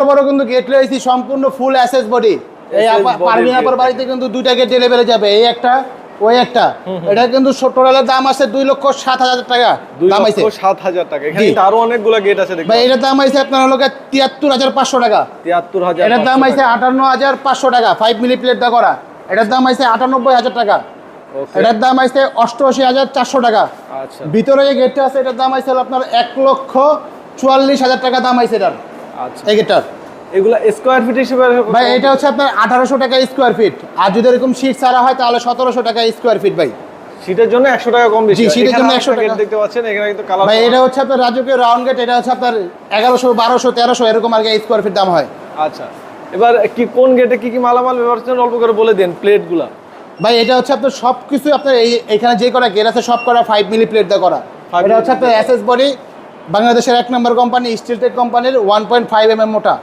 বড় কিন্তু গেট রয়েছে সম্পূর্ণ ফুল অ্যাসেস বডি। এই পারভিন আপার বাড়িতে কিন্তু দুইটা গেট ডেলিভারি যাবে, এই একটা ওই একটা। এটা কিন্তু টোটালের দাম আছে 2,07,000 টাকা দাম আছে। 2,07,000 টাকা। এখানে কিন্তু আরো অনেকগুলো গেট আছে দেখুন ভাই। এটার দাম আছে আপনার হলো 73,500 টাকা। 73,000। এটার দাম আছে 58,500 টাকা 5 মিলি প্লেট দা করা। এটার দাম আছে 98,000 টাকা। এটার দাম আছে 88,400 টাকা। আচ্ছা। ভিতরে যে গেটটা আছে এটার দাম আছে আপনার 1,44,000 টাকা দাম আছে এটার। আচ্ছা। এই গেটটার এগুলা স্কয়ার ফিট হিসেবে ভাই এটা হচ্ছে আপনার 1800 টাকা স্কয়ার ফিট। আর যদি এরকম শীট ছাড়া হয় তাহলে 1700 টাকা স্কয়ার ফিট ভাই। শীটের জন্য 100 টাকা কম বেশি। জি, শীটের জন্য 100 টাকা। গেট দেখতে পাচ্ছেন এখানে কিন্তু কালার। ভাই এটা হচ্ছে আপনার রাজকীয় রাউন্ড গেট। এটা হচ্ছে আপনার 1100 1200 1300 এরকম আর কি স্কয়ার ফিট দাম হয়। আচ্ছা। এবার কি কোন গেটে কি কি মালামাল ব্যবহার করছেন অল্প করে বলে দেন প্লেটগুলা। ভাই এটা হচ্ছে আপনার সবকিছু আপনার এখানে যে করা গেট আছে সব করা 5 মিলি প্লেট দা করা। এটা হচ্ছে আপনার এসএস বডি, বাংলাদেশের 1 নম্বর কোম্পানি স্টিল টেক কোম্পানির 1.5 mm মোটা।